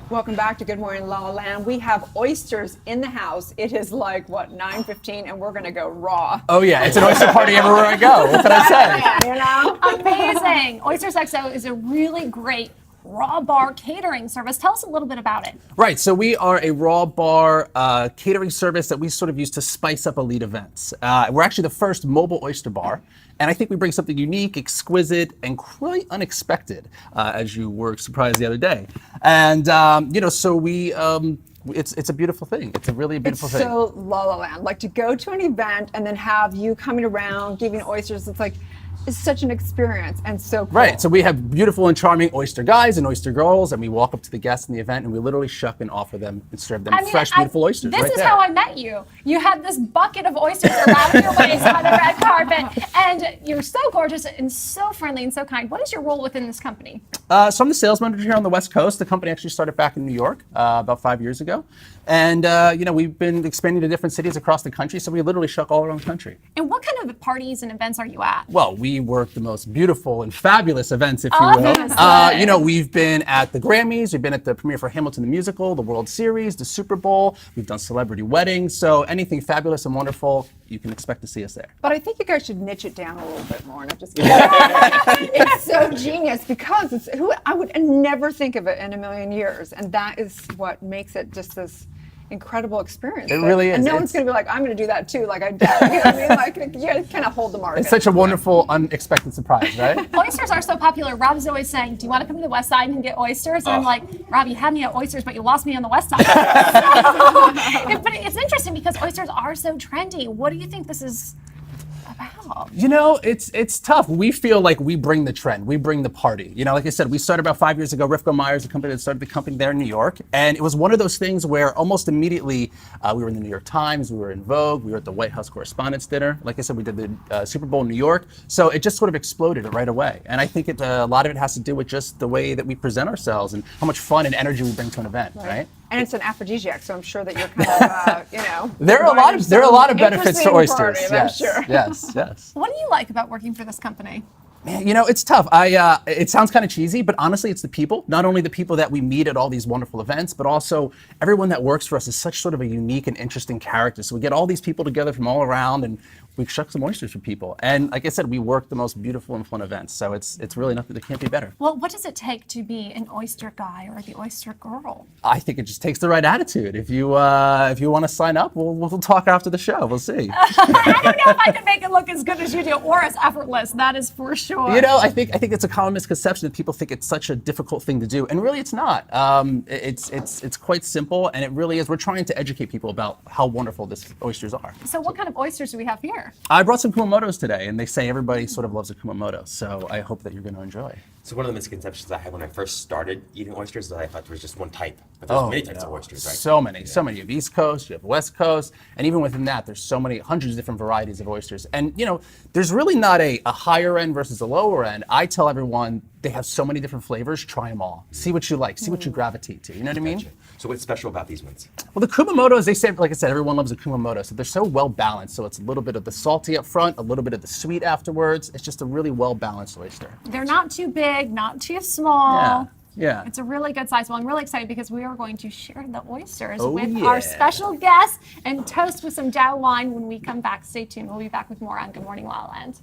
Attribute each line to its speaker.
Speaker 1: Welcome back to Good Morning La Land. We have oysters in the house. It is like, what, 9:15, and we're going to go raw.
Speaker 2: Oh yeah, it's an oyster party everywhere I go. What can I say?
Speaker 1: You know?
Speaker 3: Amazing. Oysters XO is a really great raw bar catering service. Tell us a little bit about it.
Speaker 2: Right, so we are a raw bar catering service that we sort of use to spice up elite events. We're actually the first mobile oyster bar, and I think we bring something unique, exquisite, and quite unexpected, as you were surprised the other day. And so we. It's a beautiful thing. It's a really beautiful thing.
Speaker 1: It's so La La Land. Like to go to an event and then have you coming around giving oysters. It's like, it's such an experience and so cool.
Speaker 2: Right, so we have beautiful and charming oyster guys and oyster girls, and we walk up to the guests in the event and we literally shuck and offer them and serve them fresh, beautiful oysters.
Speaker 3: This
Speaker 2: right
Speaker 3: is
Speaker 2: there.
Speaker 3: how I met you. You had this bucket of oysters around your waist on the red carpet, and you're so gorgeous and so friendly and so kind. What is your role within this company?
Speaker 2: So I'm the sales manager here on the West Coast. The company actually started back in New York about 5 years ago. And we've been expanding to different cities across the country, so we literally shuck all around the country.
Speaker 3: And what kind of parties and events are you at?
Speaker 2: Well, we work the most beautiful and fabulous events, if you will. We've been at the Grammys, we've been at the premiere for Hamilton the Musical, the World Series, the Super Bowl, we've done celebrity weddings, so anything fabulous and wonderful, you can expect to see us there.
Speaker 1: But I think you guys should niche it down a little bit more. And I'm just kidding. It's so genius because I would never think of it in a million years, and that is what makes it just this incredible experience.
Speaker 2: It really is.
Speaker 1: And no one's going to be like, I'm going to do that too, like I did. You know what I mean? Like, you kind of hold the market.
Speaker 2: It's such a wonderful, unexpected surprise, right?
Speaker 3: Oysters are so popular. Rob's always saying, do you want to come to the West Side and get oysters? And I'm like, Rob, you had me at oysters, but you lost me on the West Side. But it's interesting because oysters are so trendy. What do you think this is about?
Speaker 2: It's tough. We feel like we bring the trend. We bring the party. Like I said, we started about 5 years ago. Rifco Myers, the company that started the company there in New York. And it was one of those things where almost immediately we were in the New York Times, we were in Vogue, we were at the White House Correspondents' Dinner. Like I said, we did the Super Bowl in New York. So it just sort of exploded right away. And I think a lot of it has to do with just the way that we present ourselves and how much fun and energy we bring to an event, right?
Speaker 1: And it's an aphrodisiac, so I'm sure that you're kind of,
Speaker 2: There are a lot of benefits to oysters.
Speaker 1: Party,
Speaker 2: yes,
Speaker 1: I'm sure.
Speaker 2: yes.
Speaker 3: What do you like about working for this company?
Speaker 2: Man, it's tough. It sounds kind of cheesy, but honestly, it's the people. Not only the people that we meet at all these wonderful events, but also everyone that works for us is such sort of a unique and interesting character. So we get all these people together from all around, and we shuck some oysters for people. And like I said, we work the most beautiful and fun events. So it's really nothing that can't be better.
Speaker 3: Well, what does it take to be an oyster guy or the oyster girl?
Speaker 2: I think it just takes the right attitude. If you want to sign up, we'll talk after the show. We'll see.
Speaker 3: I don't know if I can make it look as good as you do or as effortless. That is for sure.
Speaker 2: I think it's a common misconception that people think it's such a difficult thing to do, and really it's not. It's quite simple, and it really is. We're trying to educate people about how wonderful these oysters are.
Speaker 3: So what kind of oysters do we have here?
Speaker 2: I brought some Kumamotos today, and they say everybody sort of loves a Kumamoto, so I hope that you're going to enjoy.
Speaker 4: So one of the misconceptions I had when I first started eating oysters is that I thought there was just one type, but there's many types of oysters, right?
Speaker 2: So many. You have East Coast, you have West Coast, and even within that, there's so many, hundreds of different varieties of oysters. And there's really not a higher end versus a lower end. I tell everyone they have so many different flavors, try them all. See what you like, see what you gravitate to. You know what I mean?
Speaker 4: Gotcha. So what's special about these ones?
Speaker 2: Well, the Kumamotos, they say, like I said, everyone loves a Kumamoto, so they're so well balanced. So it's a little bit of the salty up front, a little bit of the sweet afterwards. It's just a really well balanced oyster.
Speaker 3: They're not too big, not too small.
Speaker 2: Yeah.
Speaker 3: It's a really good size. Well, I'm really excited because we are going to share the oysters
Speaker 2: Oh,
Speaker 3: with
Speaker 2: yeah.
Speaker 3: our special guests and toast with some Dow wine when we come back. Stay tuned. We'll be back with more on Good Morning La La Land.